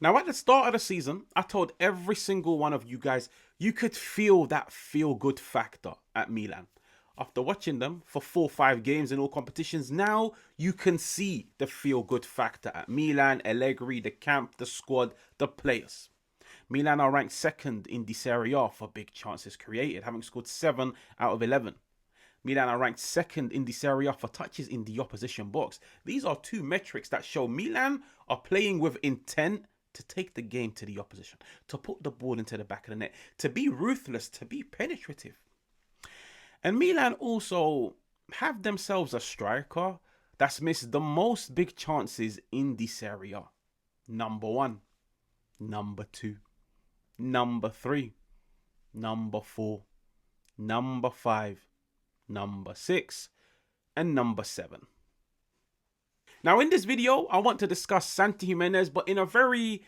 Now, at the start of the season, I told every single one of you guys you could feel that feel-good factor at Milan. After watching them for 4 or 5 games in all competitions, now you can see the feel-good factor at Milan, Allegri, the camp, the squad, the players. Milan are ranked second in the Serie A for big chances created, having scored 7 out of 11. Milan are ranked second in the Serie A for touches in the opposition box. These are two metrics that show Milan are playing with intent to take the game to the opposition, to put the ball into the back of the net, to be ruthless, to be penetrative. And Milan also have themselves a striker that's missed the most big chances in the Serie A. Number 1, number 2, number 3, number 4, number 5, number 6, and number 7. Now, in this video, I want to discuss Santi Gimenez, but in a very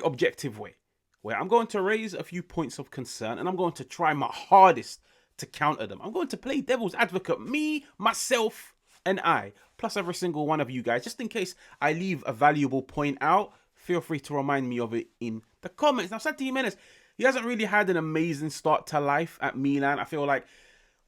objective way, where I'm going to raise a few points of concern and I'm going to try my hardest to counter them. I'm going to play devil's advocate, me, myself, and I, plus every single one of you guys. Just in case I leave a valuable point out, feel free to remind me of it in the comments. Now, Santi Gimenez, he hasn't really had an amazing start to life at Milan. I feel like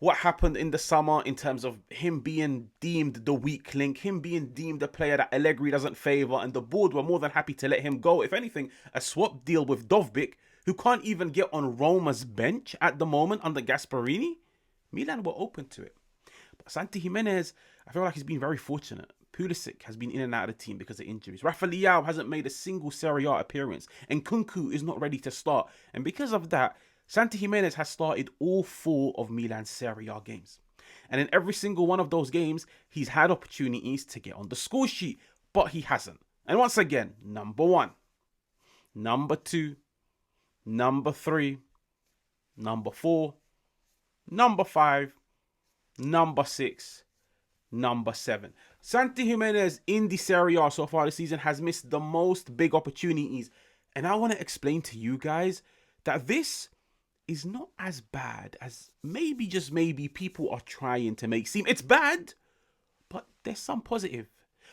what happened in the summer in terms of him being deemed the weak link, him being deemed a player that Allegri doesn't favour, and the board were more than happy to let him go. If anything, a swap deal with Dovbyk, who can't even get on Roma's bench at the moment under Gasperini. Milan were open to it. But Santi Gimenez, I feel like he's been very fortunate. Pulisic has been in and out of the team because of injuries. Leao hasn't made a single Serie A appearance. And Nkunku is not ready to start. And because of that, Santi Gimenez has started all 4 of Milan's Serie A games. And in every single one of those games, he's had opportunities to get on the score sheet, but he hasn't. And once again, number 1, number 2, number 3, number 4, number 5, number 6, number 7. Santi Gimenez in the Serie A so far this season has missed the most big opportunities. And I want to explain to you guys that this is not as bad as maybe, just maybe, people are trying to make seem. It's bad, but there's some positive.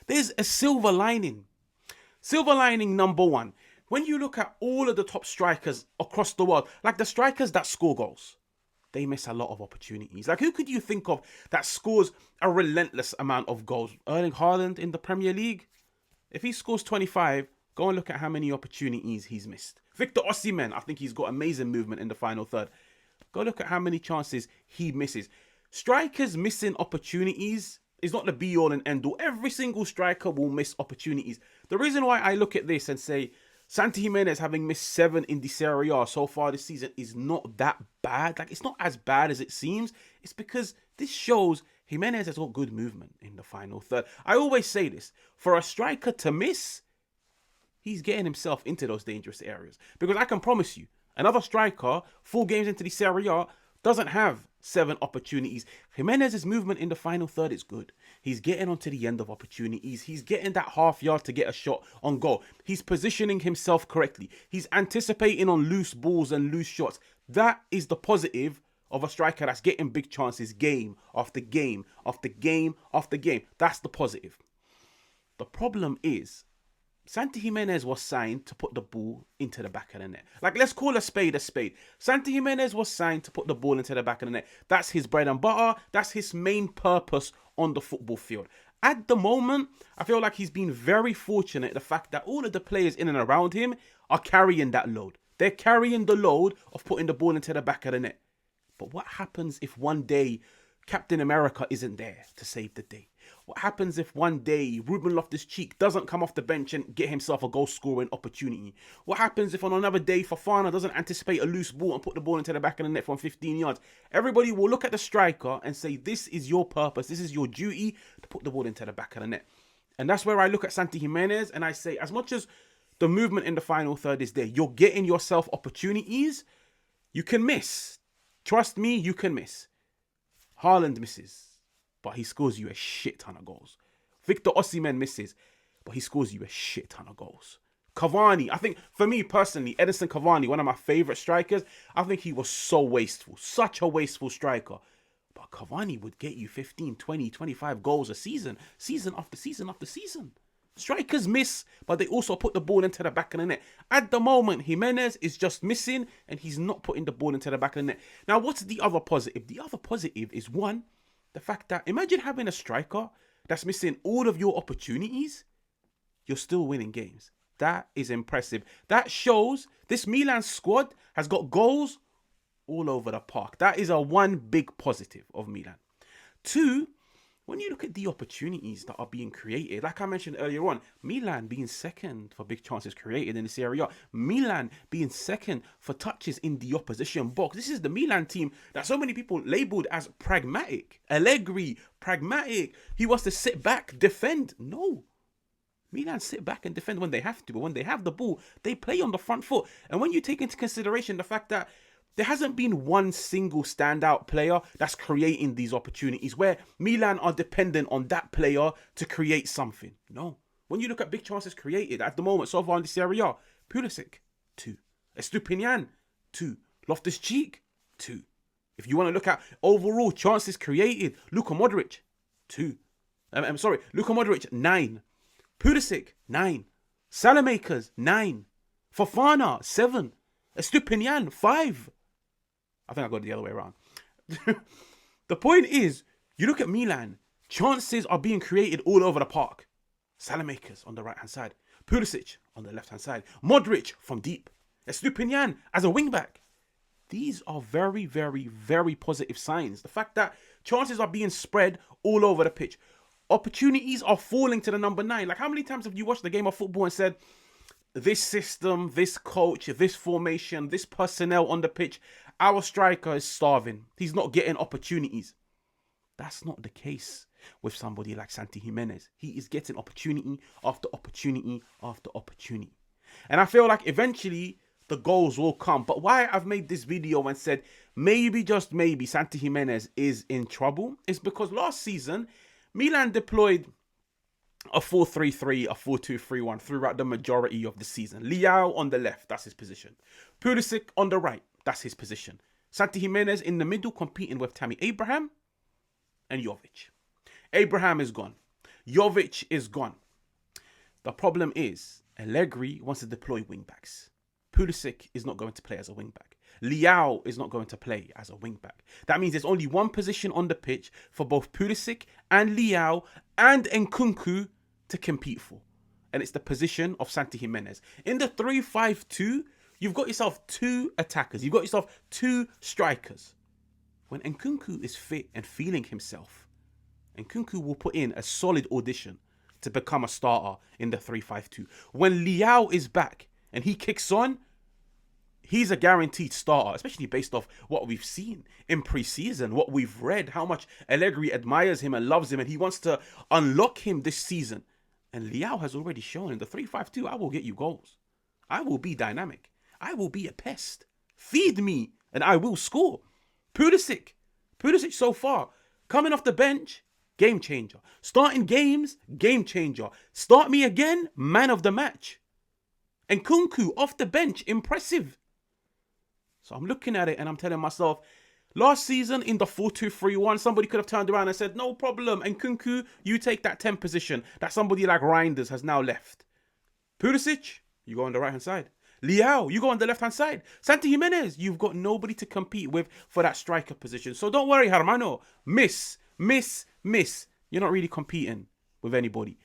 There's a silver lining. Silver lining number 1. When you look at all of the top strikers across the world, like the strikers that score goals, they miss a lot of opportunities. Like, who could you think of that scores a relentless amount of goals? Erling Haaland in the Premier League? If he scores 25, go and look at how many opportunities he's missed. Victor Osimhen, I think he's got amazing movement in the final third. Go look at how many chances he misses. Strikers missing opportunities is not the be-all and end-all. Every single striker will miss opportunities. The reason why I look at this and say Santi Gimenez having missed 7 in the Serie A so far this season is not that bad. Like, it's not as bad as it seems. It's because this shows Gimenez has got good movement in the final third. I always say this. For a striker to miss, he's getting himself into those dangerous areas. Because I can promise you, another striker, 4 games into the Serie A, doesn't have 7 opportunities. Gimenez's movement in the final third is good. He's getting onto the end of opportunities. He's getting that half yard to get a shot on goal. He's positioning himself correctly. He's anticipating on loose balls and loose shots. That is the positive of a striker that's getting big chances game after game after game after game. That's the positive. The problem is, Santi Gimenez was signed to put the ball into the back of the net. Like, let's call a spade a spade. Santi Gimenez was signed to put the ball into the back of the net. That's his bread and butter. That's his main purpose on the football field. At the moment, I feel like he's been very fortunate, the fact that all of the players in and around him are carrying that load. They're carrying the load of putting the ball into the back of the net. But what happens if one day Captain America isn't there to save the day? What happens if one day Ruben Loftus-Cheek doesn't come off the bench and get himself a goal-scoring opportunity? What happens if on another day Fofana doesn't anticipate a loose ball and put the ball into the back of the net from 15 yards? Everybody will look at the striker and say, this is your purpose, this is your duty, to put the ball into the back of the net. And that's where I look at Santi Gimenez and I say, as much as the movement in the final third is there, you're getting yourself opportunities. You can miss. Trust me, you can miss. Haaland misses, but he scores you a shit ton of goals. Victor Osimhen misses, but he scores you a shit ton of goals. Cavani, I think, for me personally, Edinson Cavani, one of my favourite strikers, I think he was so wasteful. Such a wasteful striker. But Cavani would get you 15, 20, 25 goals a season. Season after season after season. Strikers miss, but they also put the ball into the back of the net. At the moment, Gimenez is just missing, and he's not putting the ball into the back of the net. Now, what's the other positive? The other positive is, one, the fact that imagine having a striker that's missing all of your opportunities, you're still winning games. That is impressive. That shows this Milan squad has got goals all over the park. That is a one big positive of Milan. Two, when you look at the opportunities that are being created, like I mentioned earlier on, Milan being second for big chances created in the Serie A, Milan being second for touches in the opposition box. This is the Milan team that so many people labelled as pragmatic. Allegri, pragmatic. He wants to sit back, defend. No. Milan sit back and defend when they have to, but when they have the ball, they play on the front foot. And when you take into consideration the fact that there hasn't been one single standout player that's creating these opportunities where Milan are dependent on that player to create something. No. When you look at big chances created at the moment so far in the Serie A, Pulisic, 2. Estupinian, 2. Loftus-Cheek, 2. If you want to look at overall chances created, Luka Modric, 2. Luka Modric, 9. Pulisic, 9. Salamakers, 9. Fofana, 7. Estupinian, 5. I think I got it the other way around. The point is, you look at Milan, chances are being created all over the park. Salamakers on the right-hand side. Pulisic on the left-hand side. Modric from deep. Estupinian as a wing-back. These are very, very, very positive signs. The fact that chances are being spread all over the pitch. Opportunities are falling to the number 9. Like, how many times have you watched the game of football and said, this system, this coach, this formation, this personnel on the pitch, our striker is starving. He's not getting opportunities. That's not the case with somebody like Santi Gimenez. He is getting opportunity after opportunity after opportunity. And I feel like eventually the goals will come. But why I've made this video and said maybe, just maybe, Santi Gimenez is in trouble is because last season, Milan deployed a 4-3-3, a 4-2-3-1 throughout the majority of the season. Leao on the left, that's his position. Pulisic on the right, that's his position. Santi Gimenez in the middle competing with Tammy Abraham and Jovic. Abraham is gone. Jovic is gone. The problem is, Allegri wants to deploy wing-backs. Pulisic is not going to play as a wing-back. Leao is not going to play as a wing-back. That means there's only one position on the pitch for both Pulisic and Leao and Nkunku to compete for. And it's the position of Santi Gimenez. In the 3-5-2, you've got yourself 2 attackers. You've got yourself 2 strikers. When Nkunku is fit and feeling himself, Nkunku will put in a solid audition to become a starter in the 3-5-2. When Leao is back and he kicks on, he's a guaranteed starter, especially based off what we've seen in pre-season, what we've read, how much Allegri admires him and loves him, and he wants to unlock him this season. And Leao has already shown in the 3-5-2, I will get you goals. I will be dynamic. I will be a pest. Feed me, and I will score. Pulisic so far, coming off the bench, game changer. Starting games, game changer. Start me again, man of the match. And Nkunku off the bench, impressive. So I'm looking at it and I'm telling myself, last season in the 4-2-3-1, somebody could have turned around and said, no problem, and Nkunku, you take that 10 position that somebody like Reinders has now left. Pulisic, you go on the right-hand side. Leao, you go on the left-hand side. Santi Gimenez, you've got nobody to compete with for that striker position. So don't worry, Hermano. Miss. You're not really competing with anybody.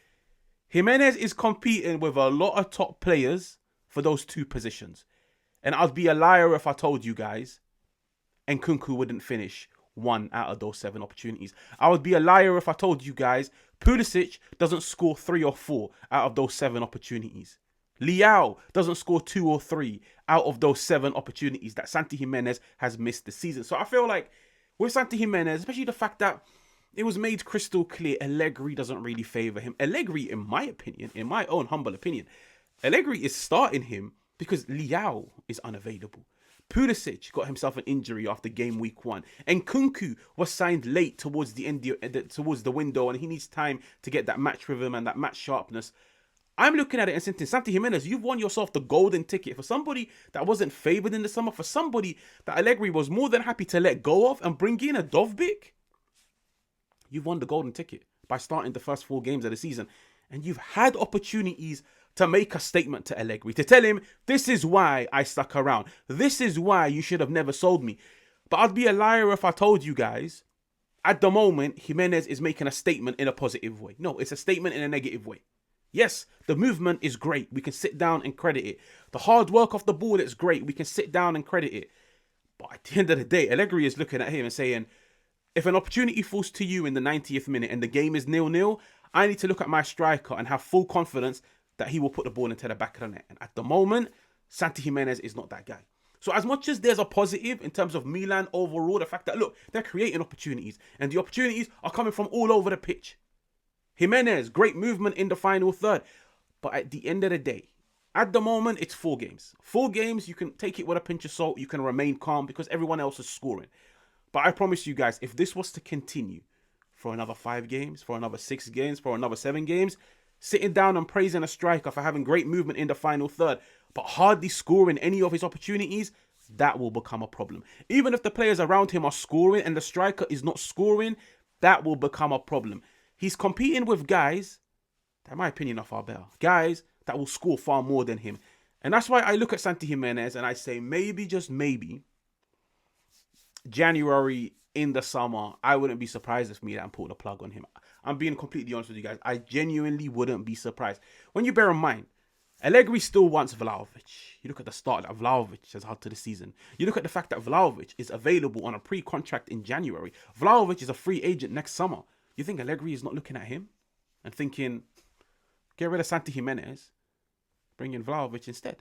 Gimenez is competing with a lot of top players for those 2 positions. And I'd be a liar if I told you guys Nkunku wouldn't finish 1 out of those 7 opportunities. I would be a liar if I told you guys Pulisic doesn't score 3 or 4 out of those 7 opportunities. Leao doesn't score 2 or 3 out of those 7 opportunities that Santi Gimenez has missed this season. So I feel like with Santi Gimenez, especially the fact that it was made crystal clear Allegri doesn't really favour him. Allegri, in my opinion, in my own humble opinion, Allegri is starting him because Leao is unavailable. Pulisic got himself an injury after game week 1. And Nkunku was signed late towards the end, towards the window, and he needs time to get that match rhythm and that match sharpness. I'm looking at it and thinking, Santi Gimenez, you've won yourself the golden ticket for somebody that wasn't favoured in the summer, for somebody that Allegri was more than happy to let go of and bring in a Dovbyk. You've won the golden ticket by starting the first 4 games of the season. And you've had opportunities to make a statement to Allegri, to tell him, this is why I stuck around. This is why you should have never sold me. But I'd be a liar if I told you guys, at the moment, Gimenez is making a statement in a positive way. No, it's a statement in a negative way. Yes, the movement is great. We can sit down and credit it. The hard work off the ball is great. We can sit down and credit it. But at the end of the day, Allegri is looking at him and saying, if an opportunity falls to you in the 90th minute and the game is 0-0, I need to look at my striker and have full confidence that he will put the ball into the back of the net. And at the moment, Santi Gimenez is not that guy. So as much as there's a positive in terms of Milan overall, the fact that, look, they're creating opportunities and the opportunities are coming from all over the pitch. Gimenez, great movement in the final third. But at the end of the day, at the moment, it's 4 games. 4 games, you can take it with a pinch of salt. You can remain calm because everyone else is scoring. But I promise you guys, if this was to continue for another 5 games, for another 6 games, for another 7 games, sitting down and praising a striker for having great movement in the final third, but hardly scoring any of his opportunities, that will become a problem. Even if the players around him are scoring and the striker is not scoring, that will become a problem. He's competing with guys that, in my opinion, are far better. Guys that will score far more than him. And that's why I look at Santi Gimenez and I say, maybe, just maybe, January in the summer, I wouldn't be surprised if Milan pulled the plug on him. I'm being completely honest with you guys. I genuinely wouldn't be surprised. When you bear in mind, Allegri still wants Vlahovic. You look at the start that Vlahovic has had to the season. You look at the fact that Vlahovic is available on a pre-contract in January. Vlahovic is a free agent next summer. You think Allegri is not looking at him and thinking, get rid of Santi Gimenez, bring in Vlahovic instead?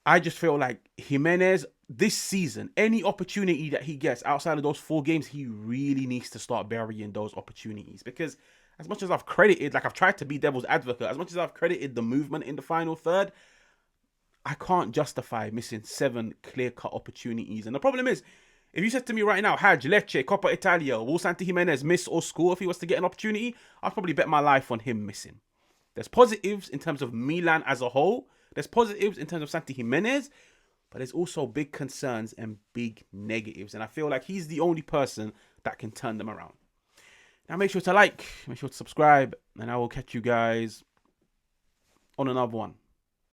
I just feel like Gimenez, this season, any opportunity that he gets outside of those 4 games, he really needs to start burying those opportunities. Because as much as I've credited, like I've tried to be devil's advocate, as much as I've credited the movement in the final third, I can't justify missing 7 clear-cut opportunities. And the problem is, if you said to me right now, Haj, Lecce, Coppa Italia, will Santi Gimenez miss or score if he was to get an opportunity? I'd probably bet my life on him missing. There's positives in terms of Milan as a whole. There's positives in terms of Santi Gimenez. But there's also big concerns and big negatives. And I feel like he's the only person that can turn them around. Now make sure to like, make sure to subscribe, and I will catch you guys on another one.